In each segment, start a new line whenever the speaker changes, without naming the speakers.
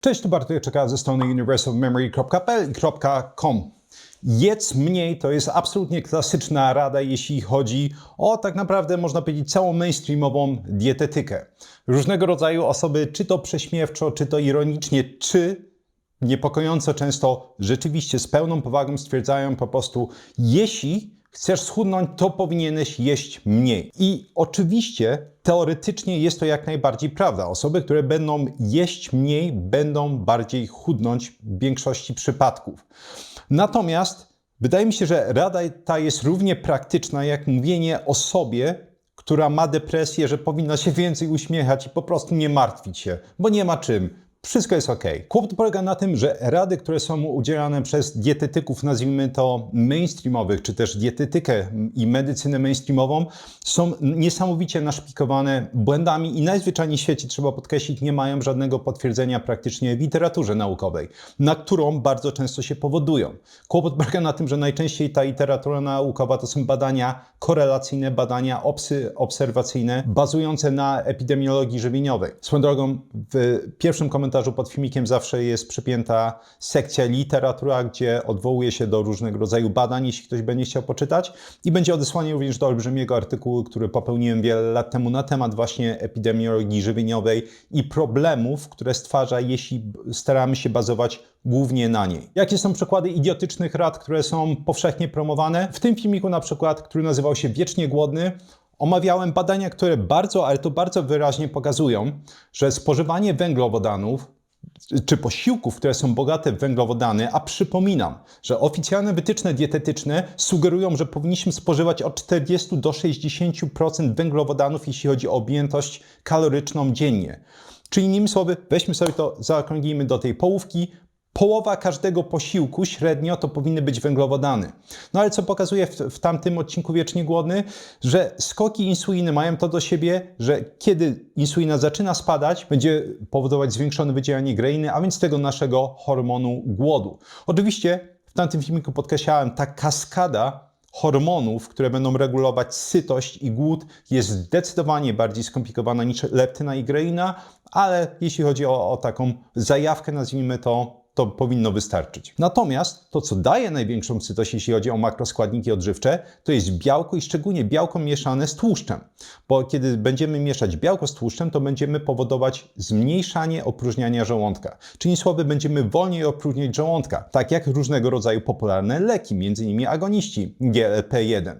Cześć, tu Bartek czeka ze strony universalmemory.pl i .com. Jedz mniej to jest absolutnie klasyczna rada, jeśli chodzi o tak naprawdę, można powiedzieć, całą mainstreamową dietetykę. Różnego rodzaju osoby, czy to prześmiewczo, czy to ironicznie, czy niepokojąco często rzeczywiście z pełną powagą stwierdzają po prostu, jeśli chcesz schudnąć, to powinieneś jeść mniej. I oczywiście teoretycznie jest to jak najbardziej prawda. Osoby, które będą jeść mniej, będą bardziej chudnąć w większości przypadków. Natomiast wydaje mi się, że rada ta jest równie praktyczna jak mówienie osobie, która ma depresję, że powinna się więcej uśmiechać i po prostu nie martwić się, bo nie ma czym. Wszystko jest ok. Kłopot polega na tym, że rady, które są udzielane przez dietetyków, nazwijmy to mainstreamowych, czy też dietetykę i medycynę mainstreamową, są niesamowicie naszpikowane błędami i najzwyczajniej w świecie, trzeba podkreślić, nie mają żadnego potwierdzenia praktycznie w literaturze naukowej, na którą bardzo często się powodują. Kłopot polega na tym, że najczęściej ta literatura naukowa to są badania korelacyjne, badania obserwacyjne, bazujące na epidemiologii żywieniowej. Swoją drogą, w pierwszym komentarzu pod filmikiem zawsze jest przypięta sekcja literatura, gdzie odwołuje się do różnego rodzaju badań, jeśli ktoś będzie chciał poczytać. I będzie odesłanie również do olbrzymiego artykułu, który popełniłem wiele lat temu na temat właśnie epidemiologii żywieniowej i problemów, które stwarza, jeśli staramy się bazować głównie na niej. Jakie są przykłady idiotycznych rad, które są powszechnie promowane? W tym filmiku na przykład, który nazywał się Wiecznie Głodny, omawiałem badania, które ale to bardzo wyraźnie pokazują, że spożywanie węglowodanów czy posiłków, które są bogate w węglowodany, a przypominam, że oficjalne wytyczne dietetyczne sugerują, że powinniśmy spożywać od 40 do 60% węglowodanów, jeśli chodzi o objętość kaloryczną dziennie. Czyli innymi słowy, weźmy sobie to, zaokrąglimy do tej połówki, połowa każdego posiłku średnio to powinny być węglowodany. No ale co pokazuje w tamtym odcinku Wiecznie Głodny? Że skoki insuliny mają to do siebie, że kiedy insulina zaczyna spadać, będzie powodować zwiększone wydzielanie greiny, a więc tego naszego hormonu głodu. Oczywiście w tamtym filmiku podkreślałem, ta kaskada hormonów, które będą regulować sytość i głód, jest zdecydowanie bardziej skomplikowana niż leptyna i greina, ale jeśli chodzi o taką zajawkę, nazwijmy to powinno wystarczyć. Natomiast to, co daje największą sytość, jeśli chodzi o makroskładniki odżywcze, to jest białko i szczególnie białko mieszane z tłuszczem. Bo kiedy będziemy mieszać białko z tłuszczem, to będziemy powodować zmniejszanie opróżniania żołądka. Czyli słowy, będziemy wolniej opróżniać żołądka. Tak jak różnego rodzaju popularne leki, m.in. agoniści GLP-1.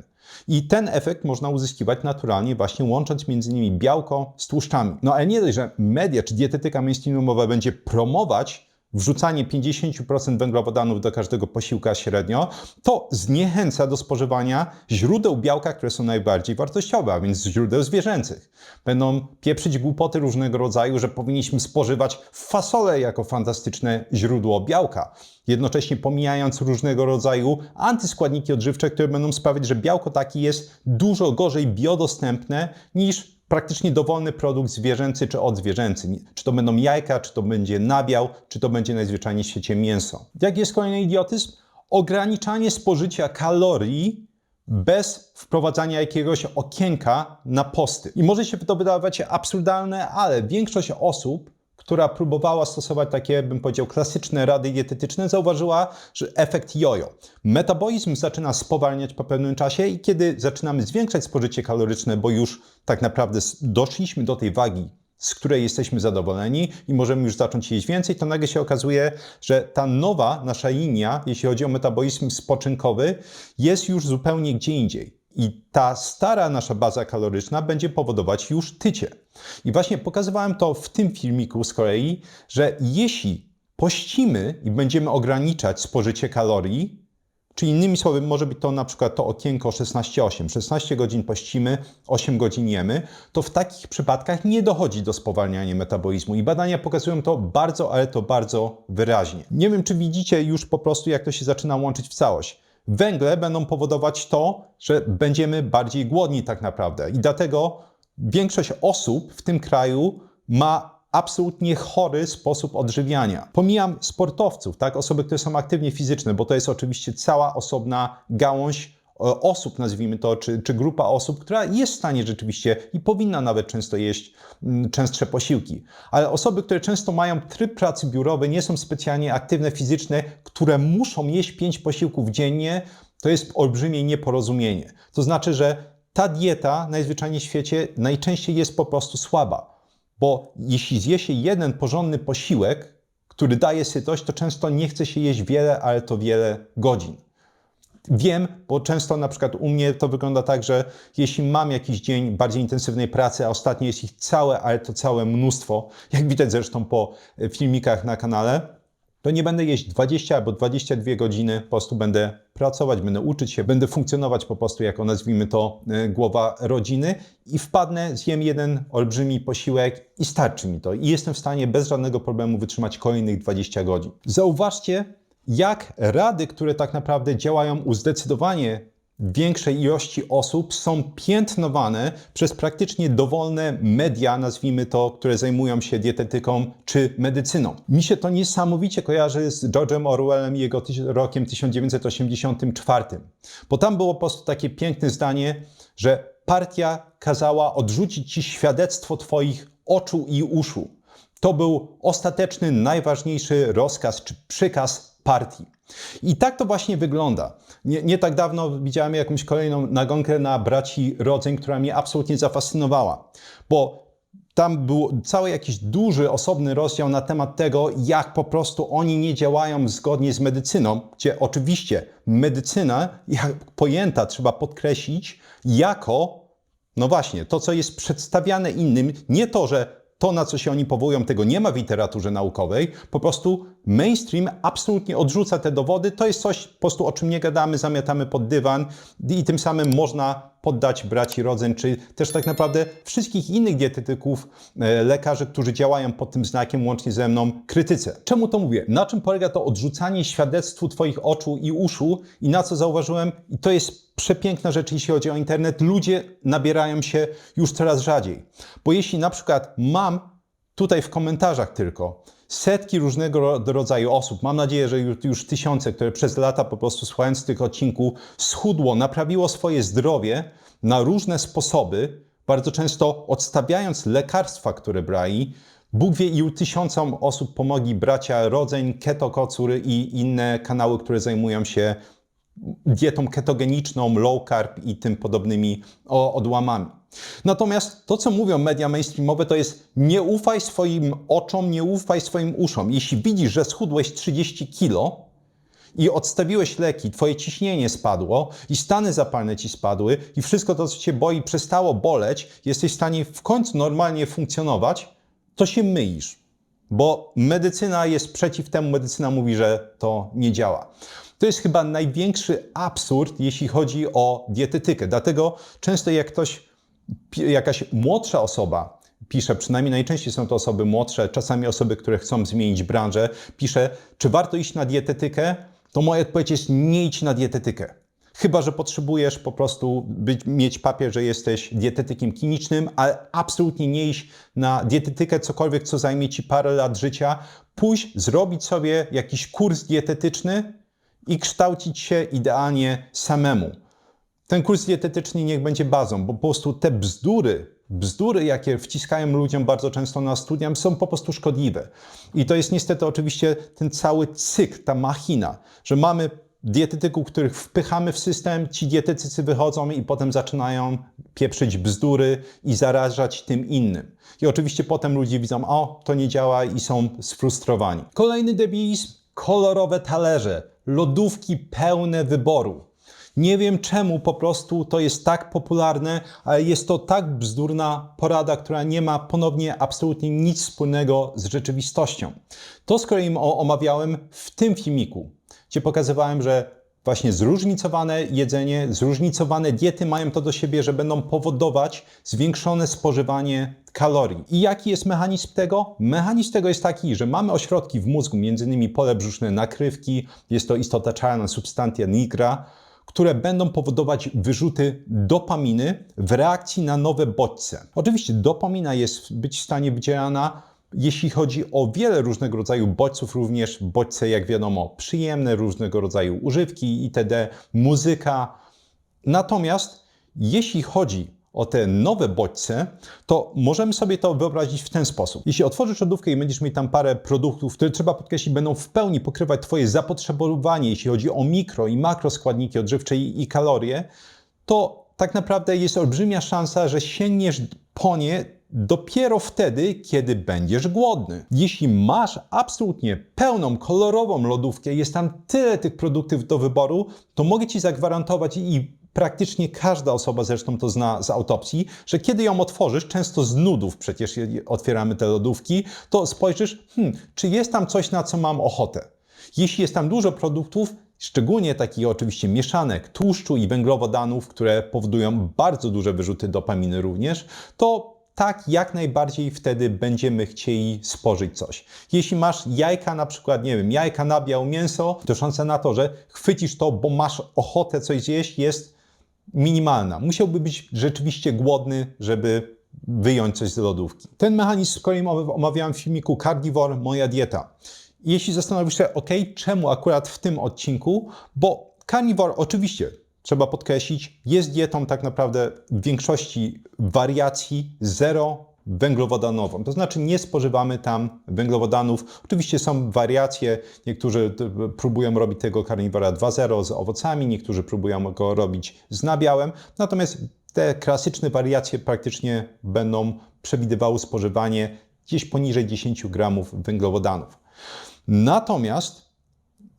I ten efekt można uzyskiwać naturalnie właśnie łącząc między innymi białko z tłuszczami. No ale nie dość, że media czy dietetyka mainstreamowa będzie promować wrzucanie 50% węglowodanów do każdego posiłka średnio, to zniechęca do spożywania źródeł białka, które są najbardziej wartościowe, a więc źródeł zwierzęcych. Będą pieprzyć głupoty różnego rodzaju, że powinniśmy spożywać fasolę jako fantastyczne źródło białka, jednocześnie pomijając różnego rodzaju antyskładniki odżywcze, które będą sprawiać, że białko taki jest dużo gorzej biodostępne niż praktycznie dowolny produkt zwierzęcy czy odzwierzęcy. Czy to będą jajka, czy to będzie nabiał, czy to będzie najzwyczajniej w świecie mięso. Jaki jest kolejny idiotyzm? Ograniczanie spożycia kalorii bez wprowadzania jakiegoś okienka na posty. I może się to wydawać absurdalne, ale większość osób, która próbowała stosować takie, bym powiedział, klasyczne rady dietetyczne, zauważyła, że efekt jojo. Metabolizm zaczyna spowalniać po pewnym czasie i kiedy zaczynamy zwiększać spożycie kaloryczne, bo już tak naprawdę doszliśmy do tej wagi, z której jesteśmy zadowoleni i możemy już zacząć jeść więcej, to nagle się okazuje, że ta nowa nasza linia, jeśli chodzi o metabolizm spoczynkowy, jest już zupełnie gdzie indziej. I ta stara nasza baza kaloryczna będzie powodować już tycie. I właśnie pokazywałem to w tym filmiku z kolei, że jeśli pościmy i będziemy ograniczać spożycie kalorii, czyli innymi słowy może być to na przykład to okienko 16-8, 16 godzin pościmy, 8 godzin jemy, to w takich przypadkach nie dochodzi do spowalniania metabolizmu i badania pokazują to bardzo, ale to bardzo wyraźnie. Nie wiem, czy widzicie już po prostu, jak to się zaczyna łączyć w całość. Węgle będą powodować to, że będziemy bardziej głodni tak naprawdę. I dlatego większość osób w tym kraju ma absolutnie chory sposób odżywiania. Pomijam sportowców, tak? Osoby, które są aktywnie fizyczne, bo to jest oczywiście cała osobna gałąź osób, nazwijmy to, czy grupa osób, która jest w stanie rzeczywiście i powinna nawet często jeść częstsze posiłki. Ale osoby, które często mają tryb pracy biurowej, nie są specjalnie aktywne fizycznie, które muszą jeść 5 posiłków dziennie, to jest olbrzymie nieporozumienie. To znaczy, że ta dieta najzwyczajniej w świecie najczęściej jest po prostu słaba. Bo jeśli zje się jeden porządny posiłek, który daje sytość, to często nie chce się jeść wiele, ale to wiele godzin. Wiem, bo często na przykład u mnie to wygląda tak, że jeśli mam jakiś dzień bardziej intensywnej pracy, a ostatnio jest ich całe, ale to całe mnóstwo, jak widać zresztą po filmikach na kanale, to nie będę jeść 20 albo 22 godziny, po prostu będę pracować, będę uczyć się, będę funkcjonować po prostu jako, nazwijmy to, głowa rodziny i wpadnę, zjem jeden olbrzymi posiłek i starczy mi to. I jestem w stanie bez żadnego problemu wytrzymać kolejnych 20 godzin. Zauważcie, jak rady, które tak naprawdę działają u zdecydowanie większej ilości osób, są piętnowane przez praktycznie dowolne media, nazwijmy to, które zajmują się dietetyką czy medycyną. Mi się to niesamowicie kojarzy z George'em Orwellem i jego rokiem 1984, bo tam było po prostu takie piękne zdanie, że partia kazała odrzucić ci świadectwo twoich oczu i uszu. To był ostateczny, najważniejszy rozkaz czy przykaz partii. I tak to właśnie wygląda. Nie tak dawno widziałem jakąś kolejną nagonkę na braci Rodzeń, która mnie absolutnie zafascynowała, bo tam był cały jakiś duży, osobny rozdział na temat tego, jak po prostu oni nie działają zgodnie z medycyną, gdzie oczywiście medycyna, jak pojęta, trzeba podkreślić, jako, no właśnie, to, co jest przedstawiane innym, nie to, że to, na co się oni powołują, tego nie ma w literaturze naukowej. Po prostu mainstream absolutnie odrzuca te dowody. To jest coś, po prostu o czym nie gadamy, zamiatamy pod dywan i tym samym można poddać braci Rodzeń, czy też tak naprawdę wszystkich innych dietetyków, lekarzy, którzy działają pod tym znakiem, łącznie ze mną, krytyce. Czemu to mówię? Na czym polega to odrzucanie świadectwu twoich oczu i uszu i na co zauważyłem? I to jest przepiękna rzecz, jeśli chodzi o internet. Ludzie nabierają się już coraz rzadziej. Bo jeśli na przykład mam tutaj w komentarzach tylko setki różnego rodzaju osób, mam nadzieję, że już tysiące, które przez lata po prostu słuchając tych odcinków schudło, naprawiło swoje zdrowie na różne sposoby, bardzo często odstawiając lekarstwa, które brali. Bóg wie, ilu tysiącom osób pomogli bracia Rodzeń, Keto Kocur i inne kanały, które zajmują się dietą ketogeniczną, low carb i tym podobnymi odłamami. Natomiast to, co mówią media mainstreamowe, to jest nie ufaj swoim oczom, nie ufaj swoim uszom. Jeśli widzisz, że schudłeś 30 kilo i odstawiłeś leki, twoje ciśnienie spadło i stany zapalne ci spadły i wszystko to, co cię boli, przestało boleć, jesteś w stanie w końcu normalnie funkcjonować, to się mylisz. Bo medycyna jest przeciw temu, medycyna mówi, że to nie działa. To jest chyba największy absurd, jeśli chodzi o dietetykę. Dlatego często jak jakaś młodsza osoba pisze, przynajmniej najczęściej są to osoby młodsze, czasami osoby, które chcą zmienić branżę, pisze, czy warto iść na dietetykę, to moja odpowiedź jest nie idź na dietetykę. Chyba że potrzebujesz po prostu mieć papier, że jesteś dietetykiem klinicznym, ale absolutnie nie iść na dietetykę, cokolwiek, co zajmie ci parę lat życia. Pójść, zrobić sobie jakiś kurs dietetyczny i kształcić się idealnie samemu. Ten kurs dietetyczny niech będzie bazą, bo po prostu te bzdury, jakie wciskają ludziom bardzo często na studiach, są po prostu szkodliwe. I to jest niestety oczywiście ten cały cykl, ta machina, że mamy dietetyków, których wpychamy w system, ci dietetycy wychodzą i potem zaczynają pieprzyć bzdury i zarażać tym innym. I oczywiście potem ludzie widzą, o, to nie działa i są sfrustrowani. Kolejny debilizm, kolorowe talerze, lodówki pełne wyboru. Nie wiem czemu po prostu to jest tak popularne, ale jest to tak bzdurna porada, która nie ma ponownie absolutnie nic wspólnego z rzeczywistością. To z kolei omawiałem w tym filmiku, gdzie pokazywałem, że właśnie zróżnicowane jedzenie, zróżnicowane diety mają to do siebie, że będą powodować zwiększone spożywanie kalorii. I jaki jest mechanizm tego? Mechanizm tego jest taki, że mamy ośrodki w mózgu, m.in. pole brzuszne nakrywki, jest to istota czarna, substantia nigra, które będą powodować wyrzuty dopaminy w reakcji na nowe bodźce. Oczywiście dopamina jest być w stanie wydzielana, jeśli chodzi o wiele różnego rodzaju bodźców, również bodźce, jak wiadomo, przyjemne, różnego rodzaju używki itd., muzyka, Natomiast jeśli chodzi o te nowe bodźce, to możemy sobie to wyobrazić w ten sposób. Jeśli otworzysz lodówkę i będziesz mieć tam parę produktów, które trzeba podkreślić, będą w pełni pokrywać Twoje zapotrzebowanie, jeśli chodzi o mikro i makroskładniki odżywcze i kalorie, to tak naprawdę jest olbrzymia szansa, że sięgniesz po nie dopiero wtedy, kiedy będziesz głodny. Jeśli masz absolutnie pełną, kolorową lodówkę, jest tam tyle tych produktów do wyboru, to mogę Ci zagwarantować i praktycznie każda osoba zresztą to zna z autopsji, że kiedy ją otworzysz, często z nudów przecież otwieramy te lodówki, to spojrzysz, czy jest tam coś, na co mam ochotę. Jeśli jest tam dużo produktów, szczególnie takich oczywiście mieszanek, tłuszczu i węglowodanów, które powodują bardzo duże wyrzuty dopaminy również, to tak, jak najbardziej wtedy będziemy chcieli spożyć coś. Jeśli masz jajka, na przykład, nie wiem, jajka, nabiał, mięso, to szansa na to, że chwycisz to, bo masz ochotę coś zjeść, jest minimalna. Musiałby być rzeczywiście głodny, żeby wyjąć coś z lodówki. Ten mechanizm, z kolei omawiałem w filmiku Carnivore, moja dieta. Jeśli zastanowisz się, czemu akurat w tym odcinku, bo Carnivore oczywiście, trzeba podkreślić, jest dietą tak naprawdę w większości wariacji zero węglowodanową. To znaczy nie spożywamy tam węglowodanów. Oczywiście są wariacje, niektórzy próbują robić tego Carnivora 2.0 z owocami, niektórzy próbują go robić z nabiałem, natomiast te klasyczne wariacje praktycznie będą przewidywały spożywanie gdzieś poniżej 10 gramów węglowodanów. Natomiast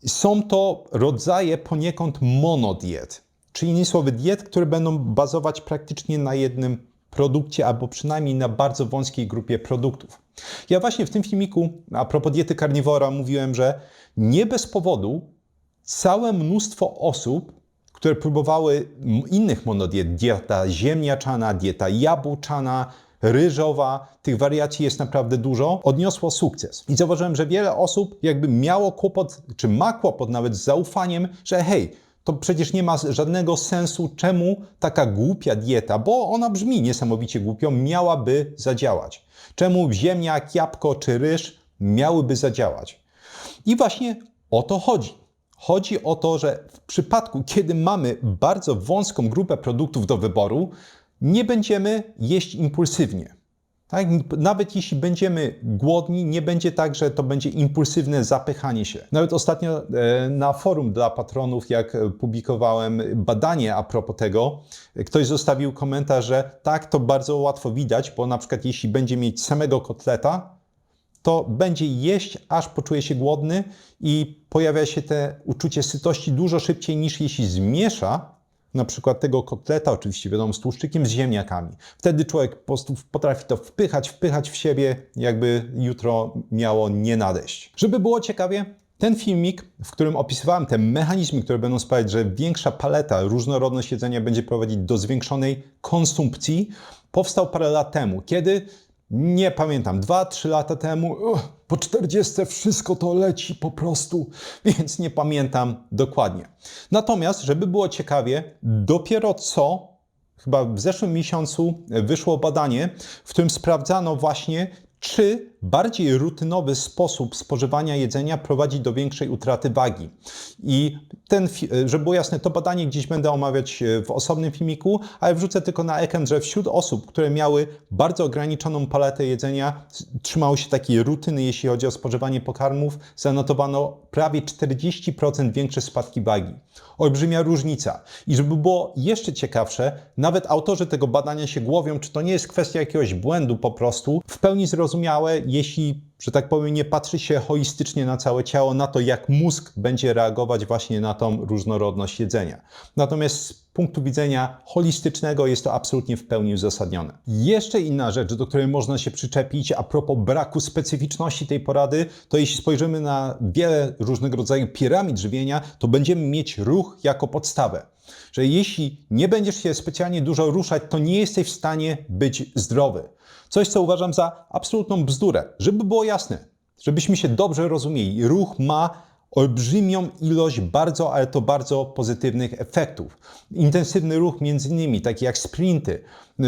są to rodzaje poniekąd monodiet, czyli innymi słowy diet, które będą bazować praktycznie na jednym produkcie albo przynajmniej na bardzo wąskiej grupie produktów. Ja właśnie w tym filmiku a propos diety karniwora mówiłem, że nie bez powodu całe mnóstwo osób, które próbowały innych monodiet, dieta ziemniaczana, dieta jabłczana, ryżowa, tych wariacji jest naprawdę dużo, odniosło sukces. I zauważyłem, że wiele osób jakby miało kłopot, czy ma kłopot nawet z zaufaniem, że hej, to przecież nie ma żadnego sensu, czemu taka głupia dieta, bo ona brzmi niesamowicie głupio, miałaby zadziałać. Czemu ziemniak, jabłko czy ryż miałyby zadziałać. I właśnie o to chodzi. Chodzi o to, że w przypadku, kiedy mamy bardzo wąską grupę produktów do wyboru, nie będziemy jeść impulsywnie. Tak? Nawet jeśli będziemy głodni, nie będzie tak, że to będzie impulsywne zapychanie się. Nawet ostatnio na forum dla patronów, jak publikowałem badanie a propos tego, ktoś zostawił komentarz, że tak, to bardzo łatwo widać, bo na przykład jeśli będzie mieć samego kotleta, to będzie jeść, aż poczuje się głodny i pojawia się te uczucie sytości dużo szybciej niż jeśli zmiesza na przykład tego kotleta, oczywiście wiadomo, z tłuszczykiem, z ziemniakami. Wtedy człowiek po prostu potrafi to wpychać w siebie, jakby jutro miało nie nadejść. Żeby było ciekawie, ten filmik, w którym opisywałem te mechanizmy, które będą sprawiać, że większa paleta, różnorodność jedzenia będzie prowadzić do zwiększonej konsumpcji, powstał parę lat temu, kiedy nie pamiętam, 2-3 lata temu, po 40 wszystko to leci po prostu, więc nie pamiętam dokładnie. Natomiast, żeby było ciekawie, dopiero co, chyba w zeszłym miesiącu wyszło badanie, w którym sprawdzano właśnie, czy bardziej rutynowy sposób spożywania jedzenia prowadzi do większej utraty wagi. I żeby było jasne, to badanie gdzieś będę omawiać w osobnym filmiku, ale wrzucę tylko na ekran, że wśród osób, które miały bardzo ograniczoną paletę jedzenia, trzymały się takiej rutyny, jeśli chodzi o spożywanie pokarmów, zanotowano prawie 40% większe spadki wagi. Olbrzymia różnica. I żeby było jeszcze ciekawsze, nawet autorzy tego badania się głowią, czy to nie jest kwestia jakiegoś błędu po prostu, w pełni zrozumiałe, jeśli, że tak powiem, nie patrzy się holistycznie na całe ciało, na to, jak mózg będzie reagować właśnie na tą różnorodność jedzenia. Natomiast z punktu widzenia holistycznego jest to absolutnie w pełni uzasadnione. Jeszcze inna rzecz, do której można się przyczepić a propos braku specyficzności tej porady, to jeśli spojrzymy na wiele różnego rodzaju piramid żywienia, to będziemy mieć ruch jako podstawę. Że jeśli nie będziesz się specjalnie dużo ruszać, to nie jesteś w stanie być zdrowy. Coś, co uważam za absolutną bzdurę. Żeby było jasne, żebyśmy się dobrze rozumieli, ruch ma olbrzymią ilość bardzo, ale to bardzo pozytywnych efektów. Intensywny ruch między innymi, taki jak sprinty,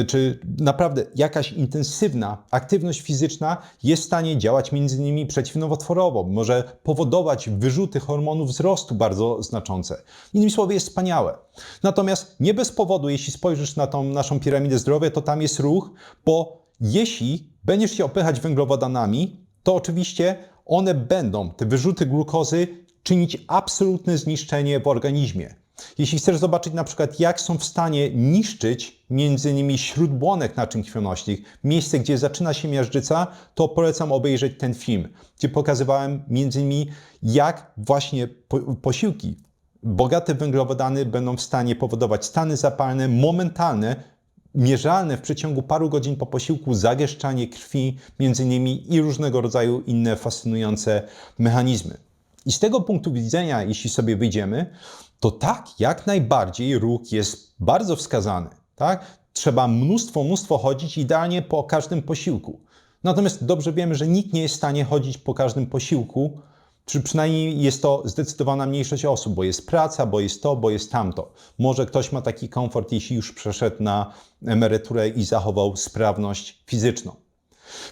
czy naprawdę jakaś intensywna aktywność fizyczna jest w stanie działać między innymi przeciwnowotworowo, może powodować wyrzuty hormonów wzrostu bardzo znaczące. Innymi słowy, jest wspaniałe. Natomiast nie bez powodu, jeśli spojrzysz na tą naszą piramidę zdrowia, to tam jest ruch, bo jeśli będziesz się opychać węglowodanami, to oczywiście one będą, te wyrzuty glukozy, czynić absolutne zniszczenie w organizmie. Jeśli chcesz zobaczyć na przykład, jak są w stanie niszczyć między innymi śródbłonek naczyń krwionośnych, miejsce, gdzie zaczyna się miażdżyca, to polecam obejrzeć ten film, gdzie pokazywałem między innymi, jak właśnie posiłki bogate w węglowodany będą w stanie powodować stany zapalne, momentalne, mierzalne w przeciągu paru godzin po posiłku, zagęszczanie krwi między innymi i różnego rodzaju inne fascynujące mechanizmy. I z tego punktu widzenia, jeśli sobie wyjdziemy, to tak, jak najbardziej ruch jest bardzo wskazany. Tak? Trzeba mnóstwo chodzić, idealnie po każdym posiłku. Natomiast dobrze wiemy, że nikt nie jest w stanie chodzić po każdym posiłku, czy przynajmniej jest to zdecydowana mniejszość osób, bo jest praca, bo jest to, bo jest tamto. Może ktoś ma taki komfort, jeśli już przeszedł na emeryturę i zachował sprawność fizyczną.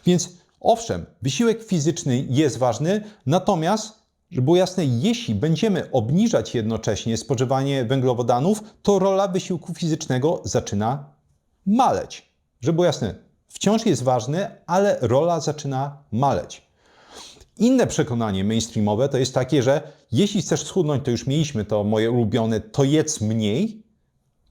Więc owszem, wysiłek fizyczny jest ważny, natomiast żeby było jasne, jeśli będziemy obniżać jednocześnie spożywanie węglowodanów, to rola wysiłku fizycznego zaczyna maleć. Żeby było jasne, wciąż jest ważny, ale rola zaczyna maleć. Inne przekonanie mainstreamowe to jest takie, że jeśli chcesz schudnąć, to już mieliśmy to moje ulubione, to jedz mniej,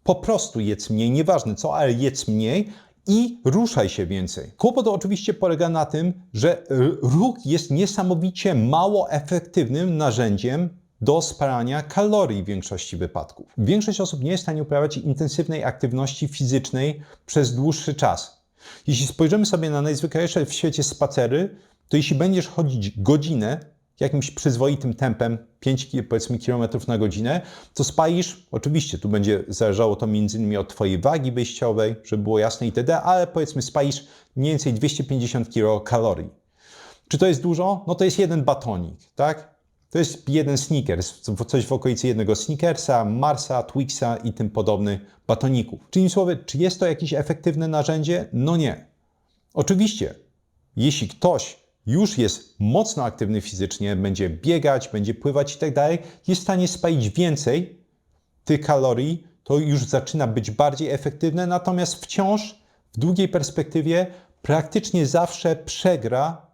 po prostu jedz mniej, nieważne co, ale jedz mniej i ruszaj się więcej. Kłopot oczywiście polega na tym, że ruch jest niesamowicie mało efektywnym narzędziem do spalania kalorii w większości wypadków. Większość osób nie jest w stanie uprawiać intensywnej aktywności fizycznej przez dłuższy czas. Jeśli spojrzymy sobie na najzwyklejsze w świecie spacery, to jeśli będziesz chodzić godzinę jakimś przyzwoitym tempem, 5 powiedzmy kilometrów na godzinę, to spalisz, oczywiście tu będzie zależało to m.in. od Twojej wagi wyjściowej, żeby było jasne itd., ale powiedzmy spalisz mniej więcej 250 kilokalorii. Czy to jest dużo? No to jest jeden batonik, tak? To jest jeden Snickers, coś w okolicy jednego Snickersa, Marsa, Twixa i tym podobnych batoników. Czyli słowy, czy jest to jakieś efektywne narzędzie? No nie. Oczywiście, jeśli ktoś już jest mocno aktywny fizycznie, będzie biegać, będzie pływać i tak dalej, jest w stanie spalić więcej tych kalorii, to już zaczyna być bardziej efektywne, natomiast wciąż w długiej perspektywie praktycznie zawsze przegra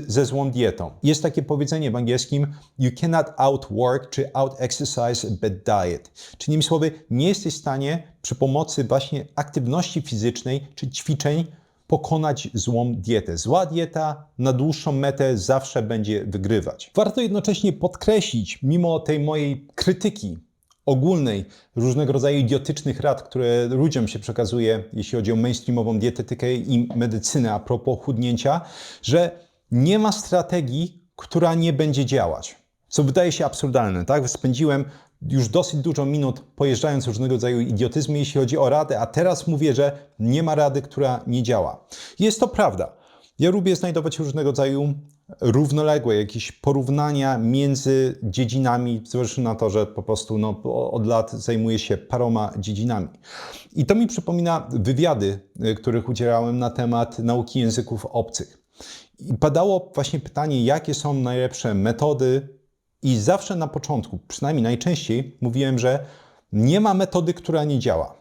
ze złą dietą. Jest takie powiedzenie w angielskim you cannot outwork czy out-exercise a bad diet. Czyli innymi słowy, nie jesteś w stanie przy pomocy właśnie aktywności fizycznej czy ćwiczeń pokonać złą dietę. Zła dieta na dłuższą metę zawsze będzie wygrywać. Warto jednocześnie podkreślić, mimo tej mojej krytyki ogólnej, różnego rodzaju idiotycznych rad, które ludziom się przekazuje, jeśli chodzi o mainstreamową dietetykę i medycynę a propos chudnięcia, że nie ma strategii, która nie będzie działać. Co wydaje się absurdalne, tak? Spędziłem już dosyć dużo minut pojeżdżając różnego rodzaju idiotyzmy, jeśli chodzi o radę, a teraz mówię, że nie ma rady, która nie działa. Jest to prawda. Ja lubię znajdować różnego rodzaju równoległe jakieś porównania między dziedzinami, zważywszy na to, że po prostu od lat zajmuję się paroma dziedzinami. I to mi przypomina wywiady, których udzielałem na temat nauki języków obcych. I padało właśnie pytanie, jakie są najlepsze metody. I zawsze na początku, przynajmniej najczęściej, mówiłem, że nie ma metody, która nie działa.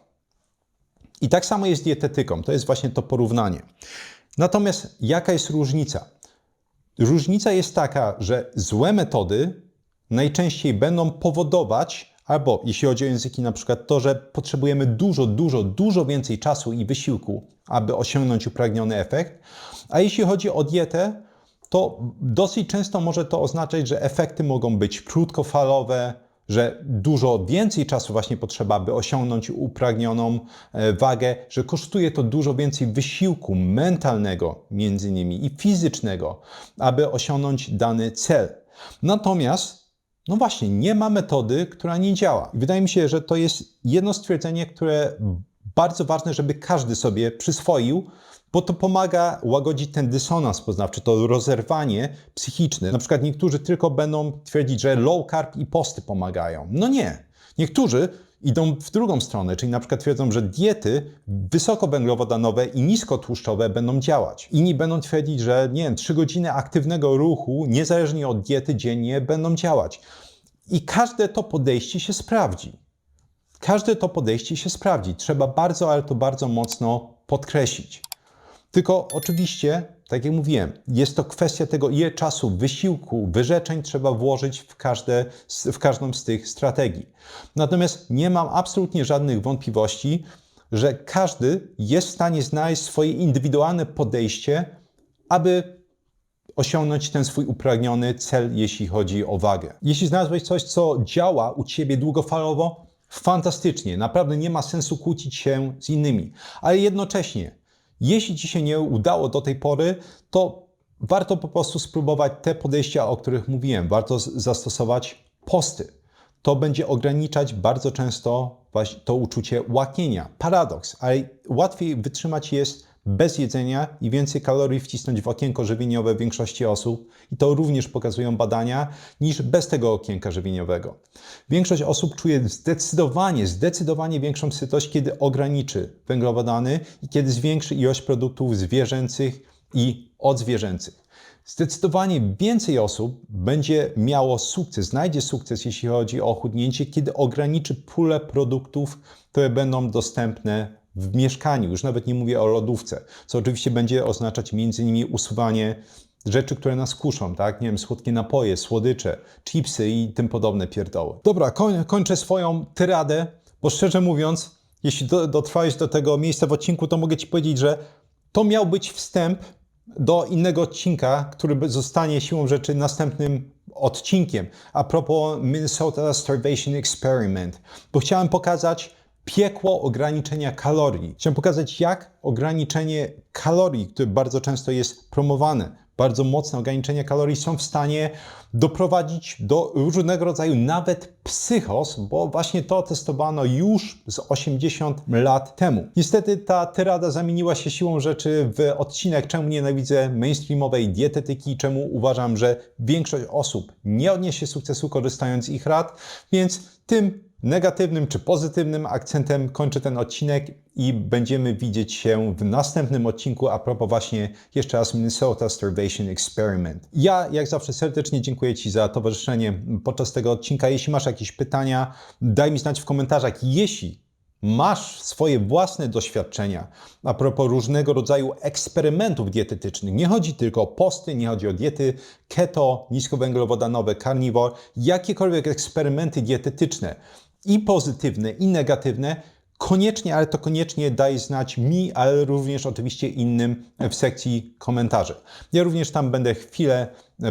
I tak samo jest z dietetyką. To jest właśnie to porównanie. Natomiast jaka jest różnica? Różnica jest taka, że złe metody najczęściej będą powodować, albo jeśli chodzi o języki, na przykład to, że potrzebujemy dużo więcej czasu i wysiłku, aby osiągnąć upragniony efekt. A jeśli chodzi o dietę, to dosyć często może to oznaczać, że efekty mogą być krótkofalowe, że dużo więcej czasu właśnie potrzeba, by osiągnąć upragnioną wagę, że kosztuje to dużo więcej wysiłku mentalnego między innymi i fizycznego, aby osiągnąć dany cel. Natomiast, no właśnie, nie ma metody, która nie działa. I wydaje mi się, że to jest jedno stwierdzenie, które Bardzo ważne, żeby każdy sobie przyswoił, bo to pomaga łagodzić ten dysonans poznawczy, to rozerwanie psychiczne. Na przykład niektórzy tylko będą twierdzić, że low carb i posty pomagają. No nie. Niektórzy idą w drugą stronę, czyli na przykład twierdzą, że diety wysokowęglowodanowe i niskotłuszczowe będą działać. Inni będą twierdzić, że 3 godziny aktywnego ruchu, niezależnie od diety dziennie, będą działać. I każde to podejście się sprawdzi. Trzeba bardzo, ale to bardzo mocno podkreślić. Tylko oczywiście, tak jak mówiłem, jest to kwestia tego, ile czasu, wysiłku, wyrzeczeń trzeba włożyć w każdą z tych strategii. Natomiast nie mam absolutnie żadnych wątpliwości, że każdy jest w stanie znaleźć swoje indywidualne podejście, aby osiągnąć ten swój upragniony cel, jeśli chodzi o wagę. Jeśli znalazłeś coś, co działa u Ciebie długofalowo, fantastycznie. Naprawdę nie ma sensu kłócić się z innymi. Ale jednocześnie, jeśli Ci się nie udało do tej pory, to warto po prostu spróbować te podejścia, o których mówiłem. Warto zastosować posty. To będzie ograniczać bardzo często właśnie to uczucie łaknienia. Paradoks, ale łatwiej wytrzymać jest bez jedzenia i więcej kalorii wcisnąć w okienko żywieniowe większości osób, i to również pokazują badania, niż bez tego okienka żywieniowego. Większość osób czuje zdecydowanie większą sytość, kiedy ograniczy węglowodany i kiedy zwiększy ilość produktów zwierzęcych i odzwierzęcych. Zdecydowanie więcej osób będzie miało sukces, znajdzie sukces, jeśli chodzi o chudnięcie, kiedy ograniczy pulę produktów, które będą dostępne w mieszkaniu. Już nawet nie mówię o lodówce, co oczywiście będzie oznaczać m.in. usuwanie rzeczy, które nas kuszą, tak? Nie wiem, słodkie napoje, słodycze, chipsy i tym podobne pierdoły. Dobra, kończę swoją tyradę, bo szczerze mówiąc, jeśli dotrwałeś do tego miejsca w odcinku, to mogę Ci powiedzieć, że to miał być wstęp do innego odcinka, który zostanie siłą rzeczy następnym odcinkiem. A propos Minnesota Starvation Experiment, bo chciałem pokazać piekło ograniczenia kalorii. Chciałem pokazać, jak ograniczenie kalorii, które bardzo często jest promowane, bardzo mocne ograniczenia kalorii są w stanie doprowadzić do różnego rodzaju nawet psychos, bo właśnie to testowano już z 80 lat temu. Niestety ta tyrada zamieniła się siłą rzeczy w odcinek, czemu nienawidzę mainstreamowej dietetyki, czemu uważam, że większość osób nie odniesie sukcesu korzystając z ich rad, więc tym negatywnym czy pozytywnym akcentem kończę ten odcinek i będziemy widzieć się w następnym odcinku a propos właśnie jeszcze raz Minnesota Starvation Experiment. Ja jak zawsze serdecznie dziękuję Ci za towarzyszenie podczas tego odcinka. Jeśli masz jakieś pytania, daj mi znać w komentarzach. Jeśli masz swoje własne doświadczenia a propos różnego rodzaju eksperymentów dietetycznych, nie chodzi tylko o posty, nie chodzi o diety keto, niskowęglowodanowe, carnivore, jakiekolwiek eksperymenty dietetyczne i pozytywne, i negatywne, koniecznie, ale to koniecznie daj znać mi, ale również oczywiście innym w sekcji komentarzy. Ja również tam będę chwilę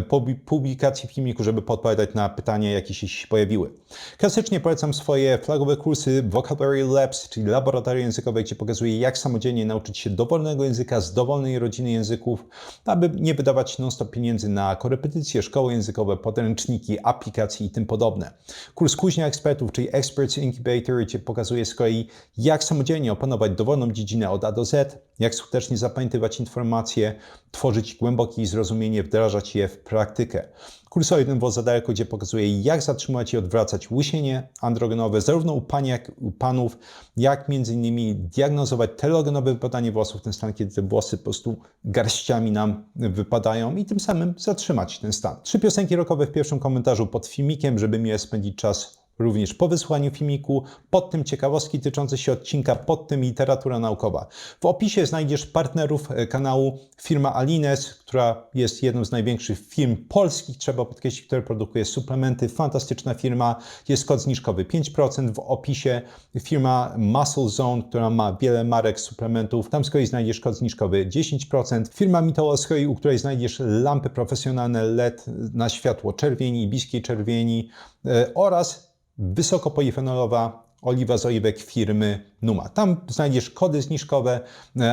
po publikacji filmiku, żeby podpowiadać na pytania, jakie się pojawiły. Klasycznie polecam swoje flagowe kursy Vocabulary Labs, czyli laboratorium językowe, gdzie pokazuję, jak samodzielnie nauczyć się dowolnego języka z dowolnej rodziny języków, aby nie wydawać non-stop pieniędzy na korepetycje, szkoły językowe, podręczniki, aplikacje i tym podobne. Kurs Kuźnia Ekspertów, czyli Experts Incubator, gdzie pokazuję z kolei, jak samodzielnie opanować dowolną dziedzinę od A do Z, jak skutecznie zapamiętywać informacje, tworzyć głębokie zrozumienie, wdrażać je w praktykę. Kurs o jednym wozadalku, gdzie pokazuję, jak zatrzymać i odwracać łysienie androgenowe, zarówno u pań, jak i u panów, jak między innymi diagnozować telogenowe wypadanie włosów, ten stan, kiedy te włosy po prostu garściami nam wypadają i tym samym zatrzymać ten stan. 3 piosenki rockowe w pierwszym komentarzu pod filmikiem, żeby miło spędzić czas również po wysłaniu filmiku, pod tym ciekawostki dotyczące się odcinka, pod tym literatura naukowa. W opisie znajdziesz partnerów kanału, firma Alines, która jest jedną z największych firm polskich, trzeba podkreślić, która produkuje suplementy. Fantastyczna firma, jest kod zniżkowy 5% w opisie. Firma Muscle Zone, która ma wiele marek suplementów, tam z kolei znajdziesz kod zniżkowy 10%. Firma Mitolo, z kolei, u której znajdziesz lampy profesjonalne LED na światło czerwieni i bliskiej czerwieni oraz wysokopolifenolowa oliwa z oliwek firmy Numa. Tam znajdziesz kody zniżkowe,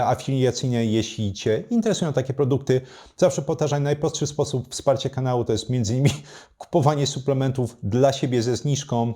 afiliacyjne, jeśli Cię interesują takie produkty. Zawsze powtarzam, najprostszy sposób wsparcia kanału to jest m.in. kupowanie suplementów dla siebie ze zniżką,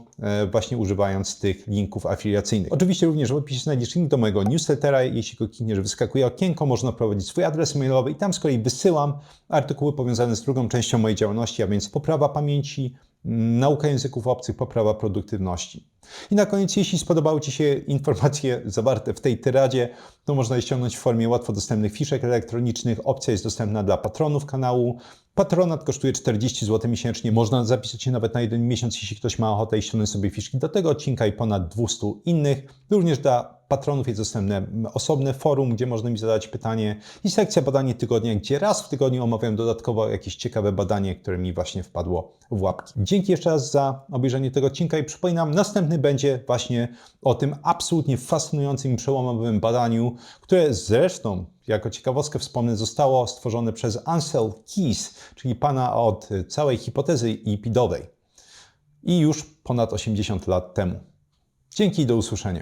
właśnie używając tych linków afiliacyjnych. Oczywiście również w opisie znajdziesz link do mojego newslettera. Jeśli go klikniesz, wyskakuje okienko, można prowadzić swój adres mailowy i tam z kolei wysyłam artykuły powiązane z drugą częścią mojej działalności, a więc poprawa pamięci, nauka języków obcych, poprawa produktywności. I na koniec, jeśli spodobały Ci się informacje zawarte w tej tyradzie, to można je ściągnąć w formie łatwo dostępnych fiszek elektronicznych. Opcja jest dostępna dla patronów kanału. Patronat kosztuje 40 zł miesięcznie. Można zapisać się nawet na 1 miesiąc, jeśli ktoś ma ochotę i ściągnąć sobie fiszki do tego odcinka i ponad 200 innych. Również dla patronów jest dostępne osobne forum, gdzie można mi zadać pytanie i sekcja badanie tygodnia, gdzie raz w tygodniu omawiam dodatkowo jakieś ciekawe badanie, które mi właśnie wpadło w łapki. Dzięki jeszcze raz za obejrzenie tego odcinka i przypominam, następny będzie właśnie o tym absolutnie fascynującym i przełomowym badaniu, które zresztą, jako ciekawostkę wspomnę, zostało stworzone przez Ancel Keys, czyli pana od całej hipotezy lipidowej i już ponad 80 lat temu. Dzięki i do usłyszenia.